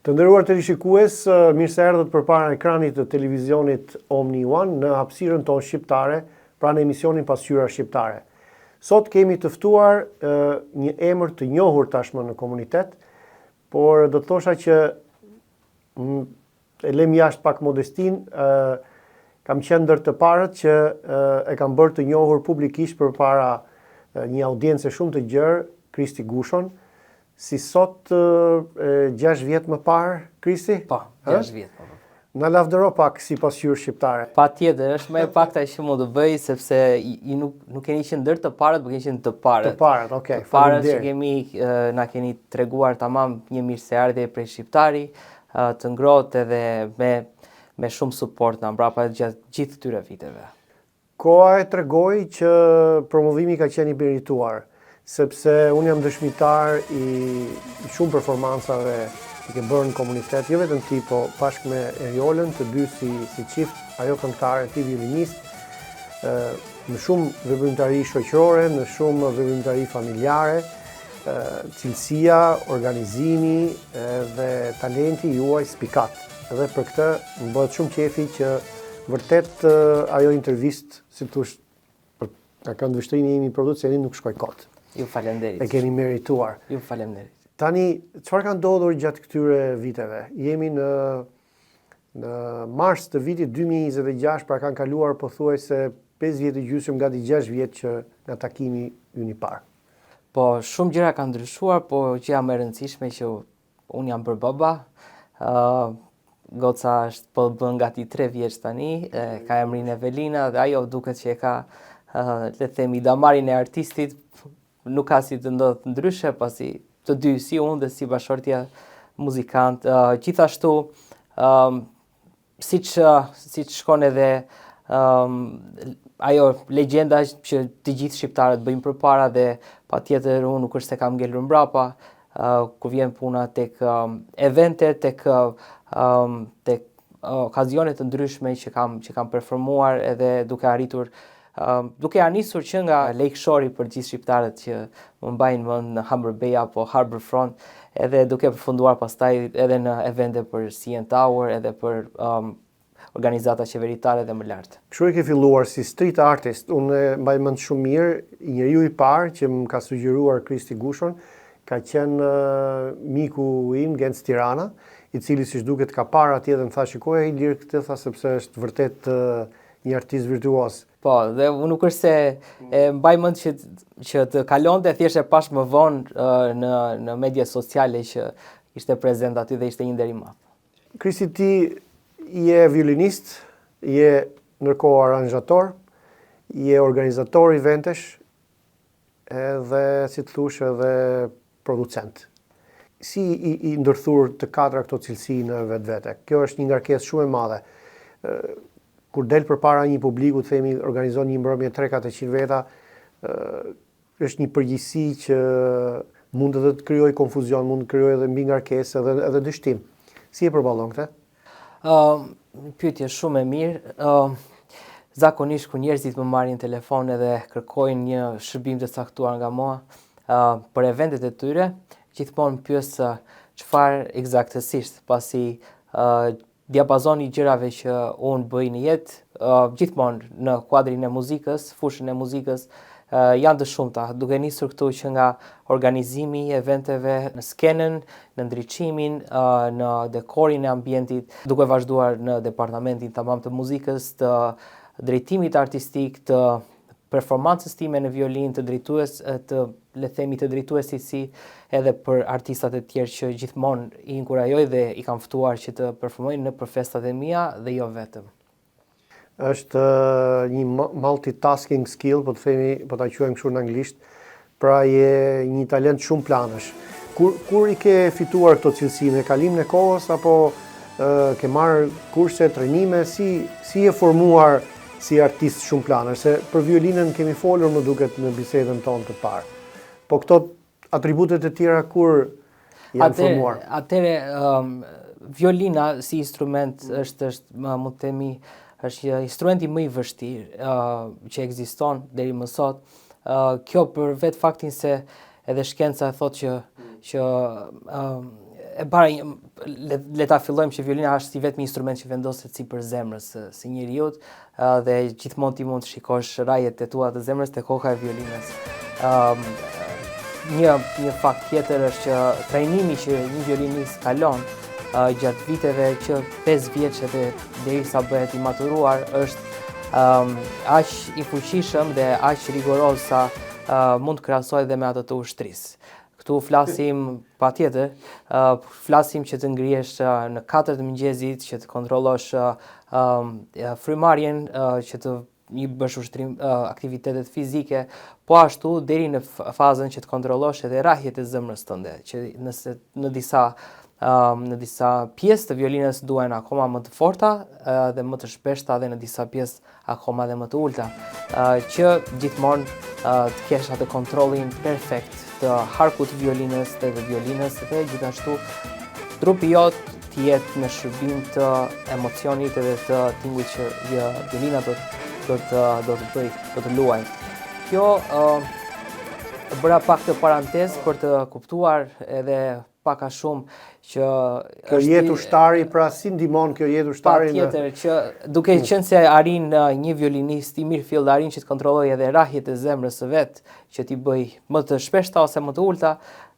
Të nderuar teleshikues, mirë se erdhët përpara ekranit të televizionit Omni One në hapësirën tonë shqiptare, pra në emisionin Pasqyra Shqiptare. Sot kemi të ftuar një emër të njohur tashmë në komunitet, por do të thosha që e lem jashtë pak modestin, kam qenë ndër të parët që e kam bërë të njohur publikisht përpara një audiencë shumë të gjerë, Kristi Gushon. Si sot 6 vjet më parë, Kristi? Po, 6 vjet. Na lavdëro pak si pasqyrë shqiptare. Patjetër, është më e pakta që mund të bëj, sepse ju nuk keni qenë ndër të parët, por keni qenë të parët. Të parët, okay. Të parët që na keni treguar tamam një mirëseardhje prej shqiptari, të ngrohtë edhe me shumë suport nga mbrapa gjatë gjithë këtyre viteve. Koha e tregoi që promovimi ka qenë i merituar, sepse unë jam dëshmitar i shumë performancave që ke bërë në komunitet, jo vetëm ti, po bashkë me Eriolën, të dy si çift, ajo këngëtare, ti violinist, në shumë veprimtari shoqërore, në shumë veprimtari familjare, cilësia, organizimi dhe talenti juaj spikat. Edhe për këtë më bëhet shumë qefi që vërtet ajo intervistë, si thosh, nga këndvështrinë imi producenit nuk shkoi kot. Ju falenderit. E keni merituar. Ju falenderit. Tani, çfarë ka ndodhur gjatë këtyre viteve? Jemi në mars të vitit 2026, pra kanë kaluar pothuajse 5 vjet e gjysmë, gati 6 vjet që nga takimi ynë i parë. Po, shumë gjëra kanë ndryshuar, po gjëja më e rëndësishme që unë jam bërë baba. Goca është po bën gati 3 vjeç tani, ka emrin Evelina dhe ajo duket që e ka, le të themi, damarin e artistit. Nuk ka si të ndodhë ndryshe, pasi të dy, si unë dhe si bashortja muzikant. Gjithashtu, siç shkon edhe ajo legjenda që të gjithë shqiptarët bëjmë përpara dhe patjetër unë nuk është se kam ngelur mbrapa, kur vjen puna tek evente, tek okazione të ndryshme që kam performuar edhe duke arritur duke nisur që nga Lakeshore për gjithë shqiptarët që më mbajnë mend në Humber Bay apo Harbour Front, edhe duke përfunduar pastaj edhe në evente për CN Tower, edhe për organizata qeveritare dhe më lartë. Kështu e ke filluar si street artist. Unë mbaj mend shumë mirë, njeriu i parë që më ka sugjeruar Kristi Gushon ka qenë miku im Gens Tirana, i cili siç duket ka parë atje dhe më tha shikoj i lirë këtë, tha sepse është vërtet një artist virtuoz. Po, dhe unë nuk është se e mbaj mend që të kalonte, thjesht e pash më vonë në media sociale që ishte prezent aty dhe ishte një nder i madh. Kristi, ti je violinist, je ndërkohë aranxhator, je organizator eventesh, edhe si të thush edhe producent. Si i ndërthur të katra këto cilësi në vetvete? Kjo është një ngarkesë shumë e madhe. Kur del përpara një publiku, të themi, organizon një mbrëmje 300-400 veta, është një përgjegjësi që mund edhe të krijojë konfuzion, mund të krijojë edhe mbi ngarkesë edhe dështim. Si e përballon këtë? Pyetje shumë e mirë. Zakonisht kur njerëzit më marrin telefon edhe kërkojnë një shërbim të caktuar nga mua për eventet e tyre, gjithmonë pyes çfarë eksaktësisht, pasi diapazoni i gjërave që unë bëj në jetë, gjithmonë në kuadrin e muzikës, fushën e muzikës, janë të shumta, duke nisur këtu që nga organizimi i eventeve në skenën, në ndriçimin, në dekorin e ambientit, duke vazhduar në departamentin tamam të muzikës, të drejtimit artistik, të performancës time në violin, të drejtuesit si edhe për artistat e tjerë që gjithmonë i inkurajoj dhe i kam ftuar që të performojnë në festat e mia dhe jo vetëm. Është një multitasking skill, po ta quajmë kështu në anglisht, pra je një talent shumë planësh. Kur i ke fituar këto cilësi, me kalimin e kohës apo ke marrë kurse, trajnime, si e formuar si artist shumë planësh, se për violinën kemi folur më duket në bisedën tonë të parë. Po këto atributet e tjera kur janë formuar? Atëre, violina si instrument është mund të themi, është instrumenti më i vështirë që ekziston deri më sot. Kjo për vetë faktin se edhe shkenca thotë që e para le ta fillojmë që violina është si vetëm instrument që vendoset sipër zemrës së njeriu dhe gjithmonë ti mund të shikosh rajet e tua të zemrës te koka e violinës. Një fakt tjetër është që trajnimi që një violinist kalon gjatë viteve që 5 vjeç edhe derisa bëhet i maturuar është aq i fuqishëm dhe aq rigoroz sa mund të krahasohet dhe me atë të ushtrisë. Këtu flasim patjetër, flasim që të ngrihesh në 4 të mëngjesit, që të kontrollosh frymarrjen, që të i bësh ushtrim aktivitetet fizike, po ashtu deri në fazën që të kontrollosh edhe rrahjet e zemrës tënde, që nëse në disa pjesë të violinës duhen akoma më të forta dhe më të shpeshta dhe në disa pjesë akoma dhe më të ulta, që gjithmonë të kesh atë kontrollin perfekt të harkut të violinës dhe të violinës dhe gjithashtu trupi jot të jetë në shërbim të emocionit edhe të tingujt që violina do të luajë. Kjo bëra pak të parantezë për të kuptuar edhe pak a shumë që kjo jetë ushtari, pra si ndihmon kjo jetë ushtari patjetër që duke qenë se arrin një violinist i mirë fill arrin që të kontrollojë edhe rrahjet e zemrës së vet, që t'i bëj më të shpeshta ose më të ulta,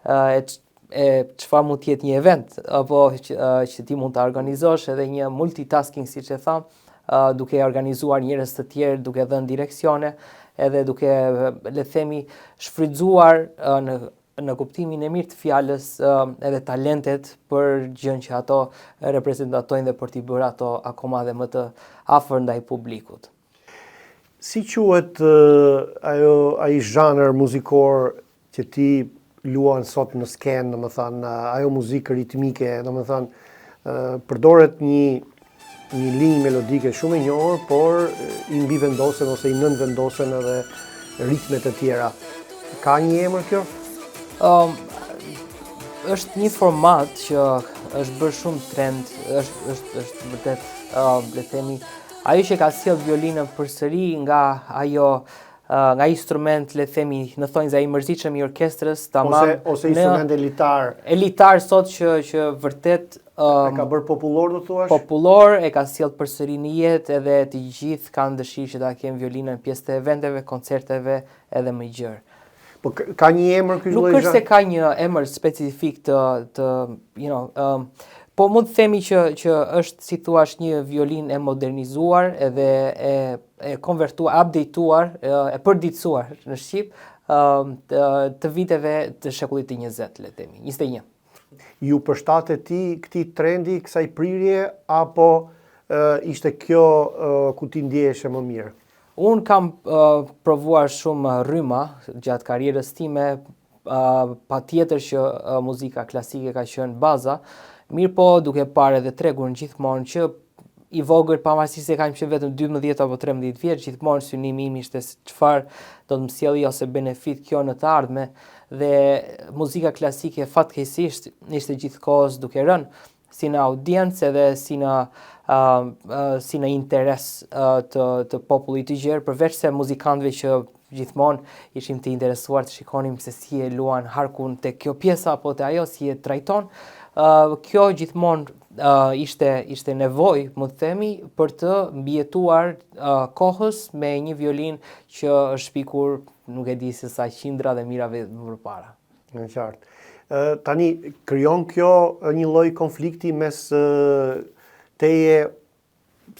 çfarë mund të jetë një event apo që ti mund ta organizosh edhe një multitasking siç e tham, duke organizuar njerëz të tjerë, duke dhënë direksione, edhe duke le të themi shfrytzuar në kuptimin e mirë të fjalës edhe talentet për gjën që ato reprezentojnë dhe për t'i bërë ato akoma dhe më të afër ndaj publikut. Si quhet ai zhanër muzikor që ti luan sot në skenë, domethënë ajo muzikë ritmike, domethënë përdoret një linjë melodike shumë e njohur, por i mbivendosen ose i nënvendosen edhe ritme të tjera. Ka një emër kjo? Është një format që është bërë shumë trend, është vërtet, le të themi, ajo që ka sjell violinën përsëri nga instrument, le të themi, në thonjza i mërzitshëm i orkestrës, tamam ose instrument elitar. Elitar sot që vërtet e ka bërë popullor, do thuash? Popullor, e ka sjell përsëri në jetë edhe të gjithë kanë dëshirë që ta kenë violinën pjesë të eventeve, koncerteve edhe më gjërë. Po ka një emër ky lloj? Nuk është se ka një emër specifik po mund të themi që është si thua një violinë e modernizuar edhe e konvertuar, updateuar, e përditësuar në shqip të viteve të shekullit të 20, le të themi, 21. Ju përshtatet ti këtij trendi, kësaj prirje, apo ishte kjo ku ti ndjeheshe më mirë? Unë kam provuar shumë rryma gjatë karrierës time, patjetër që muzika klasike ka qenë baza, mirë po duke parë edhe tregun gjithmonë që i vogël pavarësisht se kam qenë vetëm 12 apo 13 vjeç, gjithmonë synimi im ishte çfarë do të më sjellë ose benefit kjo në të ardhmen dhe muzika klasike fatkeqësisht ishte gjithkohës duke rënë si në audiencë edhe si në interes të popullit të gjerë, përveç se muzikantëve që gjithmonë ishim të interesuar të shikonim se si e luan harkun te kjo pjesa apo te ajo, si e trajton. Kjo gjithmonë ishte nevojë, më të themi, për të mbijetuar kohës me një violinë që është shpikur, nuk e di se sa qindra dhe mirave më përpara. Në qartë. Tani krijon kjo një lloj konflikti mes teje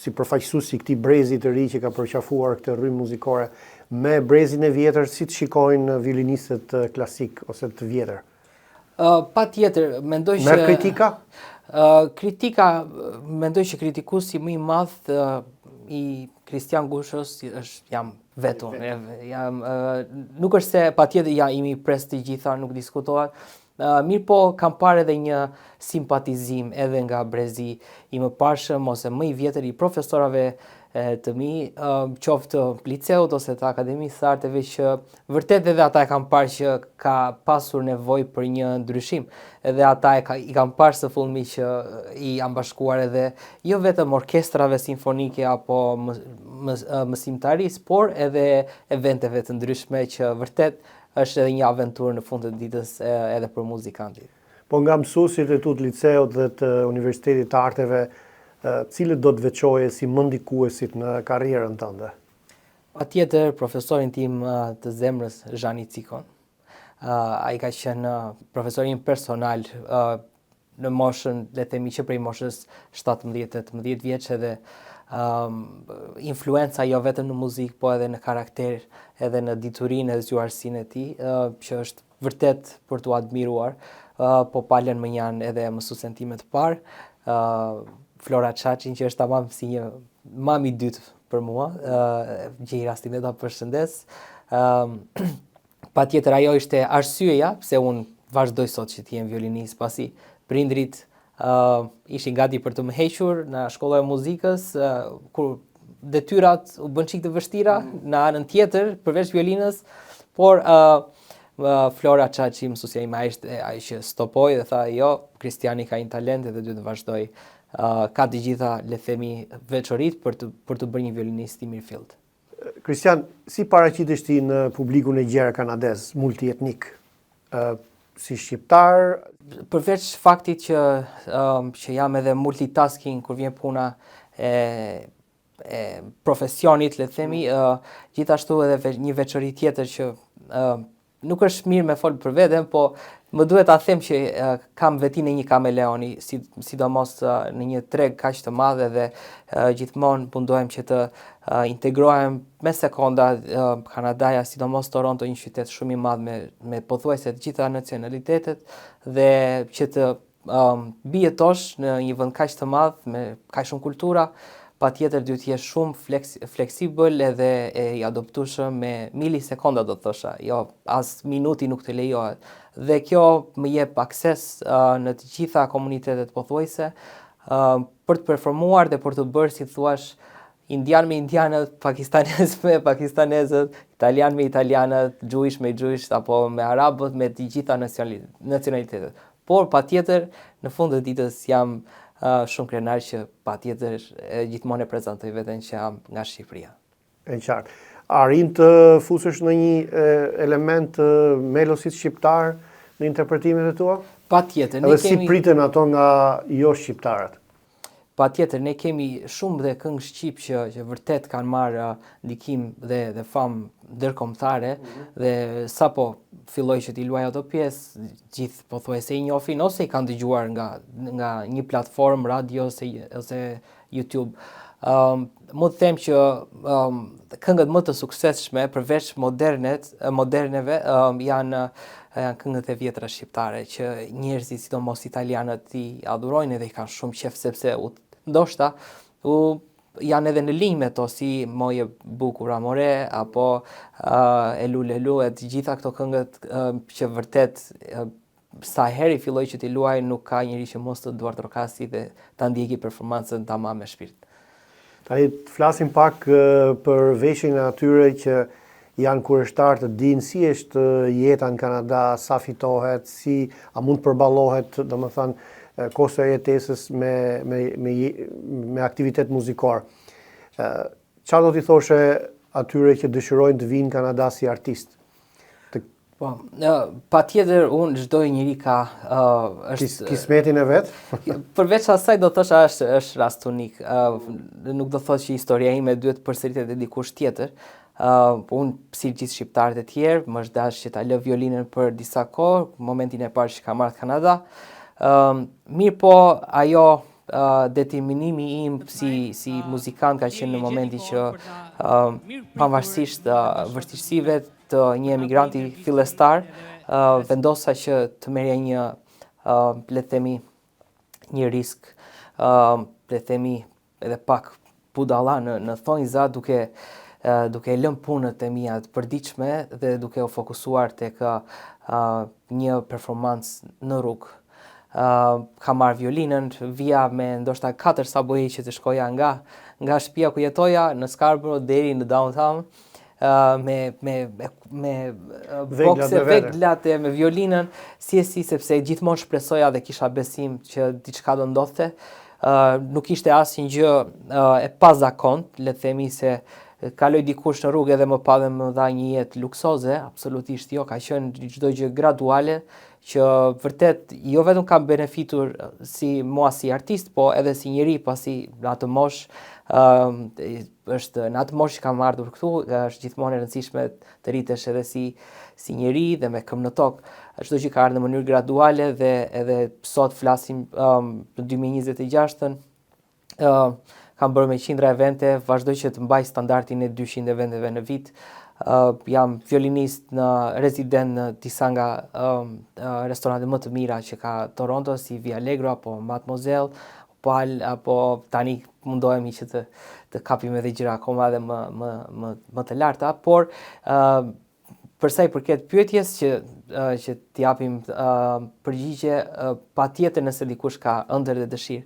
si përfaqësuesi i këtij brezi të ri që ka përqafuar këtë rrymë muzikore me brezin e vjetër, si të shikojnë violinistët klasik ose të vjetër? Patjetër, mendoj që merr kritika? Mendoj që kritikuesi më i madh i Kristian Gushës jam vetë unë. Nuk është se patjetër jemi pres të gjitha, nuk diskutohet. Mirë po kam parë edhe një simpatizim edhe nga brezi i mëparshëm ose më i vjetër i profesorave të mi, qoftë liceut ose të Akademisë së Arteve, që vërtet edhe ata e kam parë që ka pasur nevojë për një ndryshim. Edhe ata i kam parë së fundmi që i janë bashkuar edhe jo vetëm orkestrave simfonike apo mësimtarisë, por edhe eventeve të ndryshme që vërtet është edhe një aventurë në fund të ditës edhe për muzikantit. Po nga mësuesit e tu të liceut dhe të Universitetit të Arteve, cilët do të veçoje si më ndikuesit në karrierën tënde? Patjetër profesorin tim të zemrës, Zhani Cikon. Ai ka qenë profesorin personal në moshën, le të themi që prej moshës 17-18 vjeç edhe influenca jo vetëm në muzikë, po edhe në karakter, edhe në diturinë edhe zgjuarsinë e tij, që është vërtet për t'u admiruar, po palën më janë edhe mësuesen time të parë, Flora Çaçin, që është tamam si një mami dytë për mua, gjej rastin e ta përshëndes. Patjetër ajo ishte arsyeja pse unë vazhdoj sot që të jem violinist, pasi prindrit ishin gati për të më hequr në shkolla e muzikës, kur detyrat u bën çik të vështira në anën tjetër përveç violinës, por Flora Çaçi, mësuesja ime, ai që stopoi dhe tha jo, Kristiani ka një talent dhe duhet të vazhdoj. Ka të gjitha, le të themi, veçoritë për të bërë një violinist i mirëfillt. Kristian, si paraqitesh ti në publikun e gjerë kanadez, multietnik? Si shqiptar? Përveç faktit që jam edhe multitasking kur vjen puna e profesionit, le të themi, gjithashtu edhe një veçori tjetër që nuk është mirë me folë për veten, po më duhet ta them që kam vetinë e një kameleoni, sidomos në një treg kaq të madh dhe gjithmonë mundohem që të integrohem me sekonda. Kanadaja, sidomos Toronto, një qytet shumë i madh me pothuajse të gjitha nacionalitetet, dhe që të bijetosh në një vend kaq të madh me kaq shumë kultura, patjetër duhet të jesh shumë fleksibël edhe i adoptueshëm me milisekonda, do të thosha, jo as minuti nuk të lejohet. Dhe kjo më jep akses në të gjitha komunitetet pothuajse për të performuar dhe për të bërë, si thuaç, indian me indianët, pakistanez me pakistanezët, italian me italianët, gjuish me gjuish, apo me arabët, me të gjitha nacionalitetet. Por patjetër në fund të ditës jam shumë krenar që patjetër gjithmonë e prezantoj veten që jam nga Shqipëria. E qartë. Arrin të fusesh në një element melosit shqiptar në interpretimet e tua? Patjetër. Edhe si priten ato nga jo shqiptarët? Patjetër, ne kemi shumë dhe këngë shqip që vërtet kanë marrë ndikim dhe famë ndërkombëtare, dhe sapo filloj që t'i luaj ato pjesë, gjithë pothuajse i njohin ose i kanë dëgjuar nga një platformë radio ose YouTube. Mund të them që këngët më të suksesshme përveç moderneve janë këngët e vjetra shqiptare, që njerëzit, sidomos italianët, i adhurojnë dhe i kanë shumë qejf, sepse ndoshta janë edhe në linjë me to, si Moje bukur amore, apo Elu Lelu, e të gjitha këto këngët që vërtet sa herë i filloj që t'i luaj, nuk ka njëri që mos të duartrokasi dhe ta ndjeki performancën tamam me shpirt. Tani të flasim pak për veshjen e atyre që janë kurështar, të dinë si është jeta në Kanada, sa fitohet, a mund të përballohet, domethënë, kosto e jetesës me aktivitet muzikor. Çfarë do t'i thoshe atyre që dëshirojnë të vinë në Kanada si artist? Po, patjetër unë çdo njeri ka kismetin e vet. Përveç asaj do thosha është rast unik. Nuk do thotë që historia ime duhet përsëritet te dikush tjetër. Unë, si gjithë shqiptarët e tjerë, më është dashur që ta lë violinën për disa kohë, momentin e parë që kam marrë në Kanada. Mirë po, ajo determinimi im si muzikant ka qenë në momenti që pavarësisht vështirësive të një emigranti fillestar, vendosa që të merrja një, le të themi, një risk, le të themi edhe pak budalla në thonjza, duke lënë punët e mia të përditshme dhe duke u fokusuar tek një performancë në rrugë. Kam marrë violinën, vija me ndoshta 4 sabohi që të shkoja nga shtëpia ku jetoja në Scarborough deri në downtown, me veglate, me violinën, sepse gjithmonë shpresoja dhe kisha besim që diçka do ndodhte. Nuk ishte asnjë gjë e pazakont, le të themi, se kaloj dikush në rrugë edhe më pa dhe më dha një jetë luksoze, absolutisht jo, ka qenë çdo gjë graduale që vërtet jo vetëm kam benefitur mua si artist, po edhe si njeri, pasi në atë moshë është në atë moshë që kam ardhur këtu, është gjithmonë e rëndësishme të rritesh edhe si njeri dhe me këmbë në tokë. Çdo gjë ka ardhur në mënyrë graduale dhe edhe sot flasim në 2026-ën, kam bërë me qindra evente, vazhdoj që të mbaj standardin e 200 eventeve në vit. Jam violinist rezident në disa nga restorante më të mira që ka Toronto, si Via Allegro apo Mademoiselle, apo tani mundohemi që të kapim edhe gjëra akoma edhe më të larta, por për sa i përket pyetjes që t'i japim përgjigje, patjetër nëse dikush ka ëndër dhe dëshirë,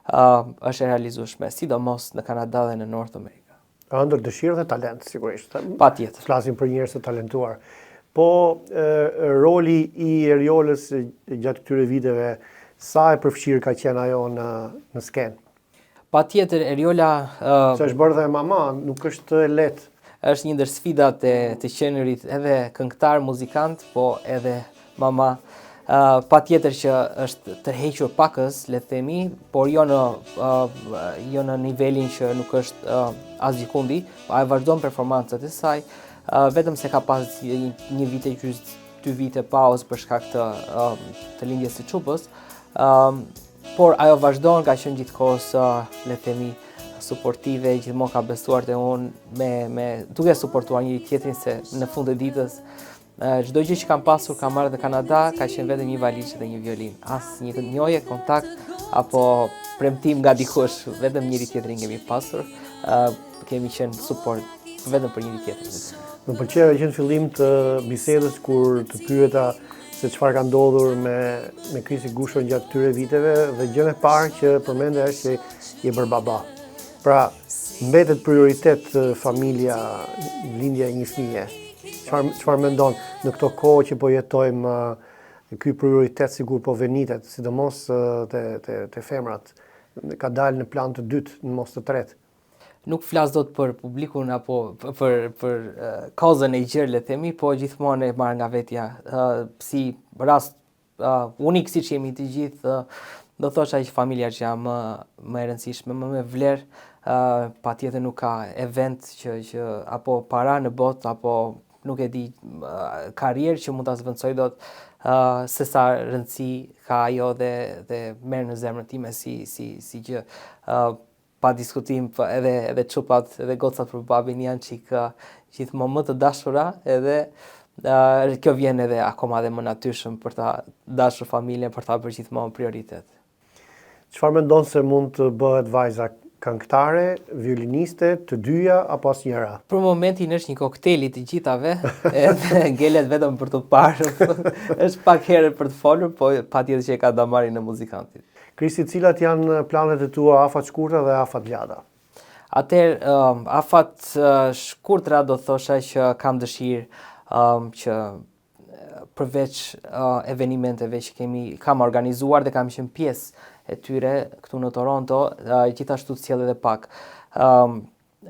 është e realizueshme, sidomos në Kanada dhe në North America. Ëndër, dëshirë dhe talent, sigurisht. Patjetër. Flasim për njerëz të talentuar. Po roli i Eriolës gjatë këtyre viteve, sa e përfshirë ka qenë ajo në skenë? Patjetër, Eriola Se është bërë dhe mama, nuk është lehtë. Është një ndër sfidat e të qenurit edhe këngëtar, muzikant, po edhe mama. Patjetër që është tërhequr pakës, le të themi, por jo në nivelin që nuk është asgjikundi, ai vazhdon performancat e saj, vetëm se ka pas një vit e gjys, 2 vite pauzë për shkak të lindjes së çupës, por ajo vazhdon, ka qenë gjithkohës, le të themi, suportive, gjithmonë ka besuar te unë duke suportuar njëri tjetrin, se në fund të ditës çdo gjë që kam pasur kam marrë në Kanada, ka qenë vetëm një valizh dhe një violinë. Asnjë kënaqje, kontakt apo premtim nga dikush, vetëm njëri tjetrin kemi pasur. Kemi qenë suport vetëm për njëri tjetrin. Më pëlqeu që në fillim të bisedës kur të pyeta se çfarë ka ndodhur me Krisi Gushon gjatë këtyre viteve, dhe gjën e parë që përmende është që je bërë baba. Pra, mbetet prioritet familja, lindja e një fëmije. Çfarë mendon në këto kohë që po jetojmë, ky prioritet sigur po venitet, sidomos te femrat, ka dalë në plan të dytë, në mos të tretë. Nuk flas dot për publikun apo për kozën e gjerë, le të themi, po gjithmonë e marr nga vetja, si rast unik siç jemi të gjithë, do thosha që familja që jam më e rëndësishme, më me vlerë, patjetër nuk ka event që apo para në botë apo nuk e di karrierë që mund ta zvendçoj dot, se sa rëndësi ka ajo dhe merr në zemrën time si gjë. Pa diskutim, edhe çupat edhe gocat për babin janë gjithmonë më të dashura, edhe kjo vjen edhe akoma dhe më natyrshëm për ta dashur familjen, për ta bërë gjithmonë prioritet. Çfarë mendon se mund të bëhet vajza këngëtare, violiniste, të dyja apo asnjëra? Për momentin është një koktejl i të gjithave, edhe ngelet vetëm për të parë. Është pak herët për të folur, po patjetër që e ka damarin e muzikantit. Krisi, cilat janë planet e tua afat shkurtra dhe afat gjata? Atëherë, afat shkurtra do thosha që kam dëshirë që përveç evenimenteve që kam organizuar dhe kam qenë pjesë e tyre këtu në Toronto, gjithashtu të sjell edhe pak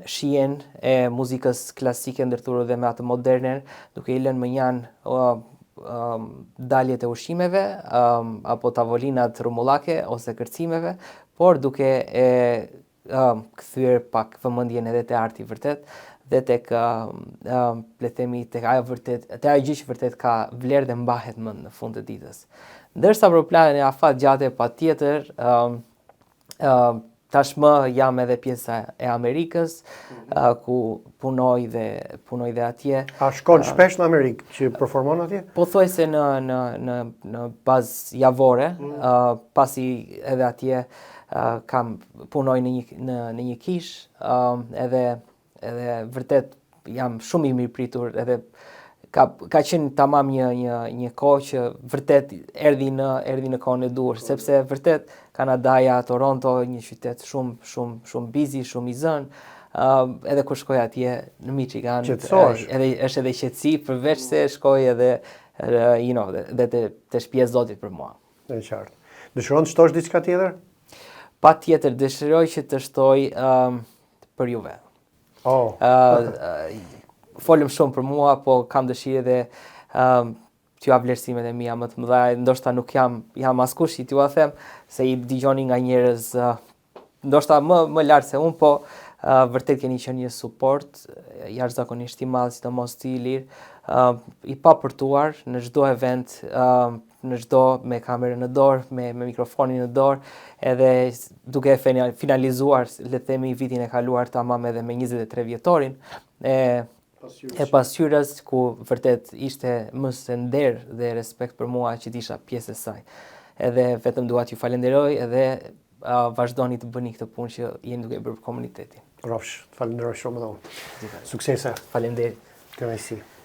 shihen e muzikës klasike ndërtuar dhe me atë moderne, duke i lënë më janë daljet e ushqimeve, apo tavolinat rumullake ose kërcimeve, por duke kthyer pak vëmendjen edhe te arti vërtet, dhe tek le të themi tek ajo gjë që vërtet ka vlerë dhe mbahet më në fund të ditës. Ndërsa për planin e afat gjate, patjetër, tashmë jam edhe pjesa e Amerikës, ku punoj dhe atje. A shkon shpesh në Amerikë që performon atje? Pothuajse në bazë javore, pasi edhe atje punoj në një kish, edhe vërtet jam shumë i mirë pritur, edhe ka qenë tamam një kohë që vërtet erdhi në kohën e duhur, sepse vërtet Kanadaja, Toronto, një qytet shumë busy, shumë i zënë, edhe kur shkoj atje në Michigan, është edhe qetësi, përveç se shkoj edhe dhe të shtëpia e Zotit për mua. Në qartë. Dëshiron të shtosh diçka tjetër? Patjetër, dëshiroj që të shtoj për juve. Oh. Folëm shumë për mua, po kam dëshirë dhe t'ju vlerësimet e mia më të mëdha, ndoshta nuk jam askush i t'ju a them, se i dëgjoni nga njerëz ndoshta më lart se unë, po vërtet keni qenë një suport jashtëzakonisht i madh, sidomos ti Ilir, i papërtuar në çdo event, në çdo me kamerën në dorë, me mikrofonin në dorë, edhe duke finalizuar, le të themi, vitin e kaluar tamam edhe me 23 vjetorin e pasqyrës, ku vërtet ishte më së nder dhe respekt për mua që t'isha pjesë e saj. Edhe vetëm dua t'ju falenderoj edhe vazhdoni të bëni këtë punë që jeni duke bërë për komunitetin. Rofsh, falenderoj shumë edhe unë. Suksese. Faleminderit. Kënaqësi.